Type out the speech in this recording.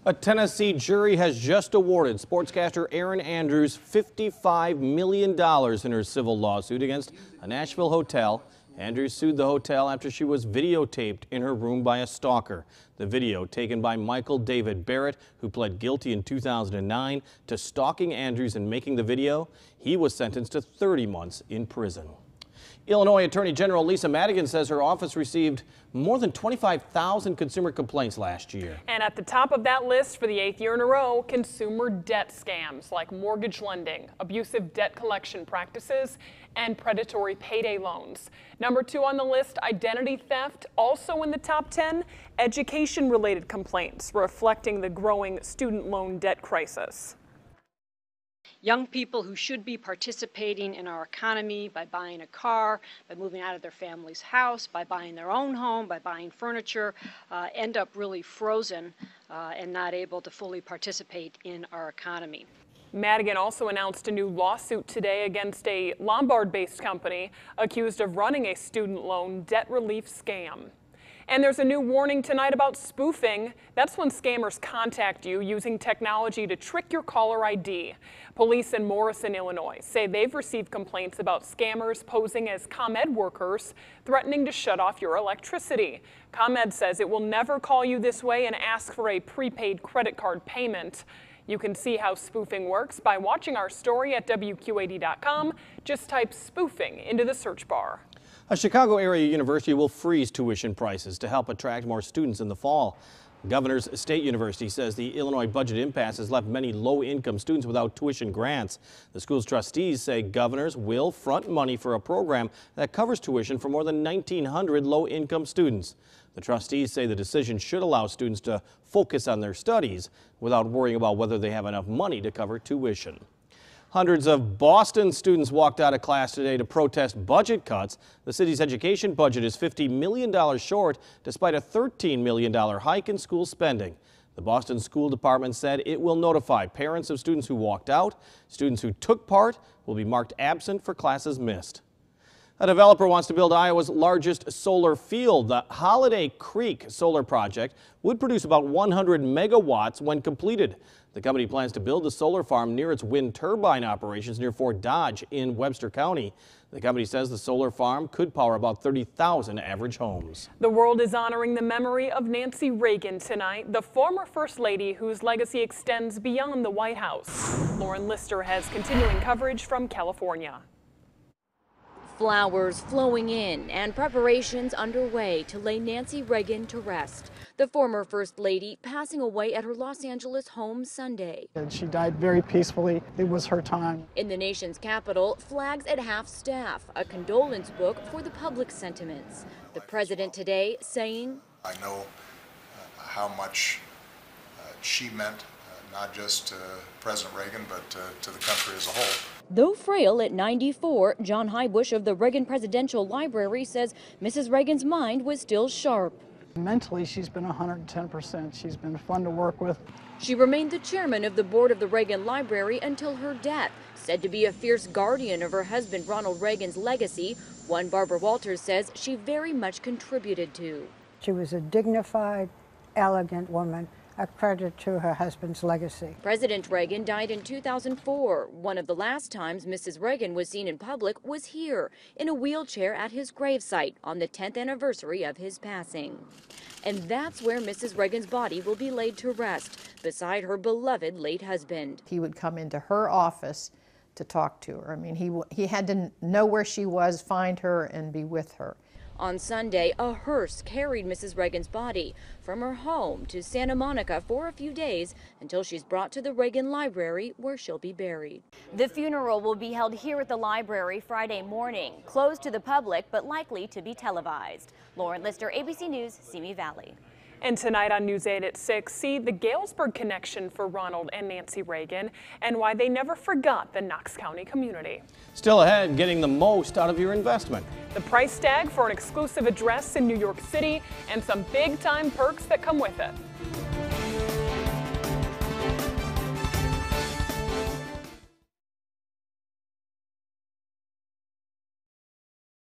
A Tennessee jury has just awarded sportscaster Erin Andrews $55 million in her civil lawsuit against a Nashville hotel. Andrews sued the hotel after she was videotaped in her room by a stalker. The video, taken by Michael David Barrett, who pled guilty in 2009 to stalking Andrews and making the video, he was sentenced to 30 months in prison. Illinois Attorney General Lisa Madigan says her office received more than 25,000 consumer complaints last year. And at the top of that list for the 8th year in a row, consumer debt scams like mortgage lending, abusive debt collection practices, and predatory payday loans. Number 2 on the list, identity theft. Also in the top 10, education-related complaints reflecting the growing student loan debt crisis. Young people who should be participating in our economy by buying a car, by moving out of their family's house, by buying their own home, by buying furniture, end up really frozen and not able to fully participate in our economy. Madigan also announced a new lawsuit today against a Lombard-based company accused of running a student loan debt relief scam. And there's a new warning tonight about spoofing. That's when scammers contact you using technology to trick your caller ID. Police in Morrison, Illinois say they've received complaints about scammers posing as ComEd workers threatening to shut off your electricity. ComEd says it will never call you this way and ask for a prepaid credit card payment. You can see how spoofing works by watching our story at WQAD.com. Just type spoofing into the search bar. A Chicago area university will freeze tuition prices to help attract more students in the fall. Governor's State University says the Illinois budget impasse has left many low-income students without tuition grants. The school's trustees say governors will front money for a program that covers tuition for more than 1,900 low-income students. The trustees say the decision should allow students to focus on their studies without worrying about whether they have enough money to cover tuition. Hundreds of Boston students walked out of class today to protest budget cuts. The city's education budget is $50 million short, despite a $13 million hike in school spending. The Boston School Department said it will notify parents of students who walked out. Students who took part will be marked absent for classes missed. A developer wants to build Iowa's largest solar field. The Holiday Creek solar project would produce about 100 megawatts when completed. The company plans to build the solar farm near its wind turbine operations near Fort Dodge in Webster County. The company says the solar farm could power about 30,000 average homes. The world is honoring the memory of Nancy Reagan tonight, the former First Lady whose legacy extends beyond the White House. Lauren Lister has continuing coverage from California. Flowers flowing in and preparations underway to lay Nancy Reagan to rest. The former First Lady passing away at her Los Angeles home Sunday. And she died very peacefully. It was her time. In the nation's capital, flags at half-staff, a condolence book for the public sentiments. The president today saying, I know how much she meant, not just to President Reagan, but to the country as a whole. Though frail at 94, John Highbush of the Reagan Presidential Library says Mrs. Reagan's mind was still sharp. Mentally, she's been 110%. She's been fun to work with. She remained the chairman of the board of the Reagan Library until her death. Said to be a fierce guardian of her husband Ronald Reagan's legacy, one Barbara Walters says she very much contributed to. She was a dignified, elegant woman, a credit to her husband's legacy. President Reagan died in 2004. One of the last times Mrs. Reagan was seen in public was here, in a wheelchair at his gravesite on the 10th anniversary of his passing. And that's where Mrs. Reagan's body will be laid to rest, beside her beloved late husband. He would come into her office to talk to her. I mean, he had to know where she was, find her, and be with her. On Sunday, a hearse carried Mrs. Reagan's body from her home to Santa Monica for a few days until she's brought to the Reagan Library where she'll be buried. The funeral will be held here at the library Friday morning, closed to the public but likely to be televised. Lauren Lister, ABC News, Simi Valley. And tonight on News 8 at 6, see the Galesburg connection for Ronald and Nancy Reagan and why they never forgot the Knox County community. Still ahead, getting the most out of your investment. The price tag for an exclusive address in New York City and some big-time perks that come with it.